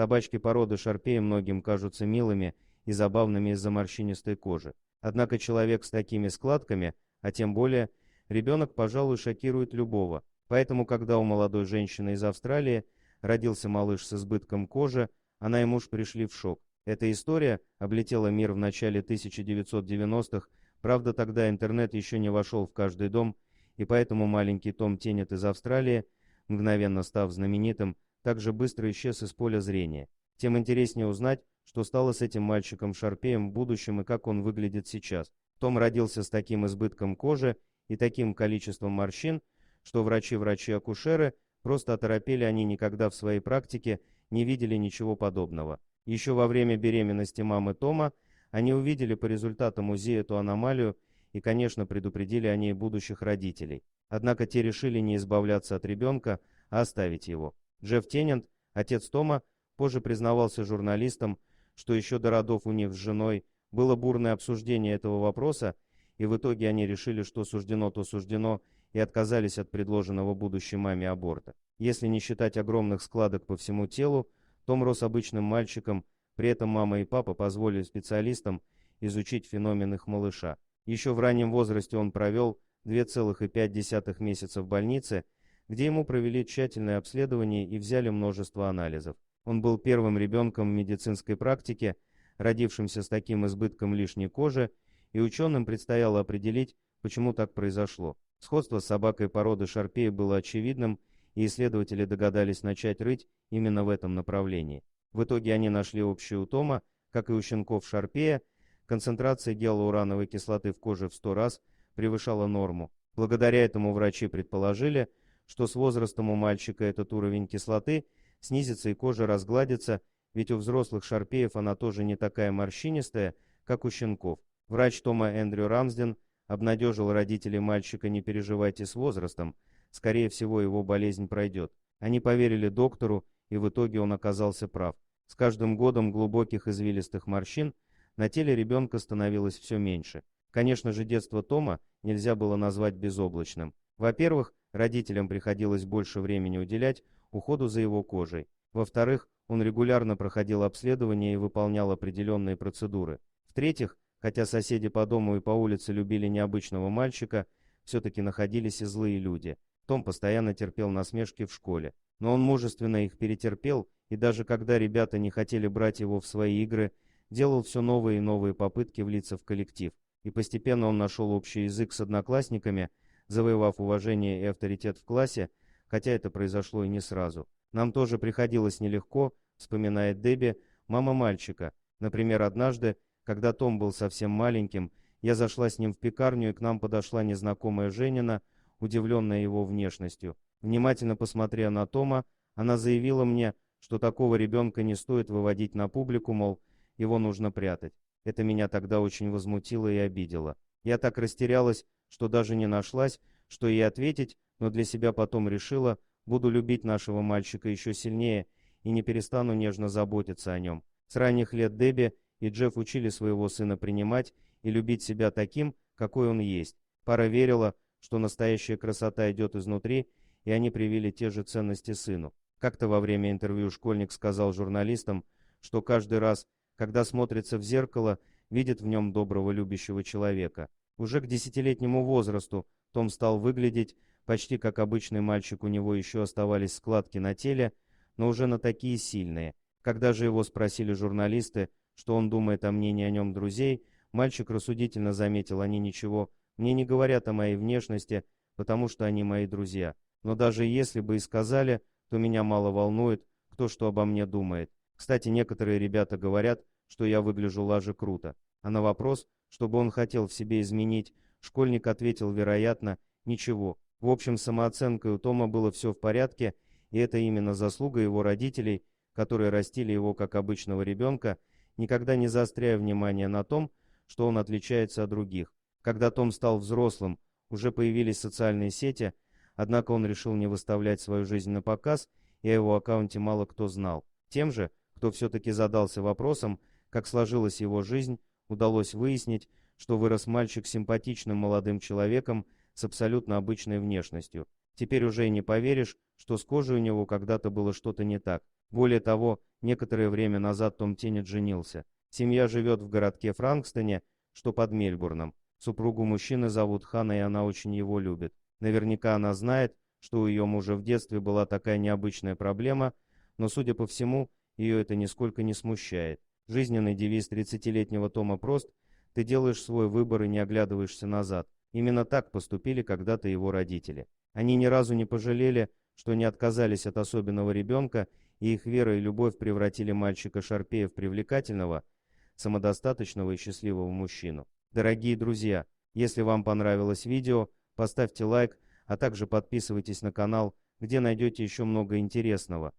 Собачки породы Шарпея многим кажутся милыми и забавными из-за морщинистой кожи. Однако человек с такими складками, а тем более ребенок, пожалуй, шокирует любого. Поэтому, когда у молодой женщины из Австралии родился малыш с избытком кожи, она и муж пришли в шок. Эта история облетела мир в начале 1990-х, правда тогда интернет еще не вошел в каждый дом, и поэтому маленький Том Теннет из Австралии, мгновенно став знаменитым, также быстро исчез из поля зрения. Тем интереснее узнать, что стало с этим мальчиком-шарпеем в будущем и как он выглядит сейчас. Том родился с таким избытком кожи и таким количеством морщин, что врачи-акушеры просто оторопели, они никогда в своей практике не видели ничего подобного. Еще во время беременности мамы Тома они увидели по результатам УЗИ эту аномалию и, конечно, предупредили о ней будущих родителей. Однако те решили не избавляться от ребенка, а оставить его. Джефф Теннет, отец Тома, позже признавался журналистам, что еще до родов у них с женой было бурное обсуждение этого вопроса, и в итоге они решили, что суждено, то суждено, и отказались от предложенного будущей маме аборта. Если не считать огромных складок по всему телу, Том рос обычным мальчиком, при этом мама и папа позволили специалистам изучить феномен их малыша. Еще в раннем возрасте он провел 2,5 месяца в больнице, где ему провели тщательное обследование и взяли множество анализов. Он был первым ребенком в медицинской практике, родившимся с таким избытком лишней кожи, и ученым предстояло определить, почему так произошло. Сходство с собакой породы Шарпей было очевидным, и исследователи догадались начать рыть именно в этом направлении. В итоге они нашли общее у Тома, как и у щенков Шарпея, концентрация гиалурановой кислоты в коже в 100 раз превышала норму. Благодаря этому врачи предположили, что с возрастом у мальчика этот уровень кислоты снизится и кожа разгладится, ведь у взрослых шарпеев она тоже не такая морщинистая, как у щенков. Врач Тома Эндрю Рамсден обнадежил родителей мальчика: не переживайте с возрастом, скорее всего его болезнь пройдет. Они поверили доктору, и в итоге он оказался прав. С каждым годом глубоких извилистых морщин на теле ребенка становилось все меньше. Конечно же, детство Тома нельзя было назвать безоблачным. Во-первых, родителям приходилось больше времени уделять уходу за его кожей. Во-вторых, он регулярно проходил обследование и выполнял определенные процедуры. В-третьих, хотя соседи по дому и по улице любили необычного мальчика, все-таки находились и злые люди. Том постоянно терпел насмешки в школе. Но он мужественно их перетерпел, и даже когда ребята не хотели брать его в свои игры, делал все новые и новые попытки влиться в коллектив. И постепенно он нашел общий язык с одноклассниками, завоевав уважение и авторитет в классе, хотя это произошло и не сразу. Нам тоже приходилось нелегко, вспоминает Дебби, мама мальчика. Например, однажды, когда Том был совсем маленьким, я зашла с ним в пекарню, и к нам подошла незнакомая Женина, удивленная его внешностью. Внимательно посмотрев на Тома, она заявила мне, что такого ребенка не стоит выводить на публику, мол, его нужно прятать. Это меня тогда очень возмутило и обидело. Я так растерялась, что даже не нашлась, что ей ответить, но для себя потом решила, буду любить нашего мальчика еще сильнее и не перестану нежно заботиться о нем. С ранних лет Дебби и Джефф учили своего сына принимать и любить себя таким, какой он есть. Пара верила, что настоящая красота идет изнутри, и они привили те же ценности сыну. Как-то во время интервью школьник сказал журналистам, что каждый раз, когда смотрится в зеркало, видит в нем доброго любящего человека. Уже к 10-летнему возрасту Том стал выглядеть почти как обычный мальчик, у него еще оставались складки на теле, но уже на такие сильные. Когда же его спросили журналисты, что он думает о мнении о нем друзей, мальчик рассудительно заметил: они ничего мне не говорят о моей внешности, потому что они мои друзья. Но даже если бы и сказали, то меня мало волнует, кто что обо мне думает. Кстати, некоторые ребята говорят, что я выгляжу лаже круто. А на вопрос, чтобы он хотел в себе изменить, школьник ответил, вероятно, ничего. В общем, с самооценкой у Тома было все в порядке, и это именно заслуга его родителей, которые растили его как обычного ребенка, никогда не заостряя внимание на том, что он отличается от других. Когда Том стал взрослым, уже появились социальные сети, однако он решил не выставлять свою жизнь на показ, и о его аккаунте мало кто знал. Тем же, кто все-таки задался вопросом, как сложилась его жизнь, удалось выяснить, что вырос мальчик симпатичным молодым человеком с абсолютно обычной внешностью. Теперь уже и не поверишь, что с кожей у него когда-то было что-то не так. Более того, некоторое время назад Том Теннет женился. Семья живет в городке Франкстоне, что под Мельбурном. Супругу мужчины зовут Ханна, и она очень его любит. Наверняка она знает, что у ее мужа в детстве была такая необычная проблема, но, судя по всему, ее это нисколько не смущает. Жизненный девиз 30-летнего Тома прост: ты делаешь свой выбор и не оглядываешься назад. Именно так поступили когда-то его родители. Они ни разу не пожалели, что не отказались от особенного ребенка, и их вера и любовь превратили мальчика Шарпея в привлекательного, самодостаточного и счастливого мужчину. Дорогие друзья, если вам понравилось видео, поставьте лайк, а также подписывайтесь на канал, где найдете еще много интересного.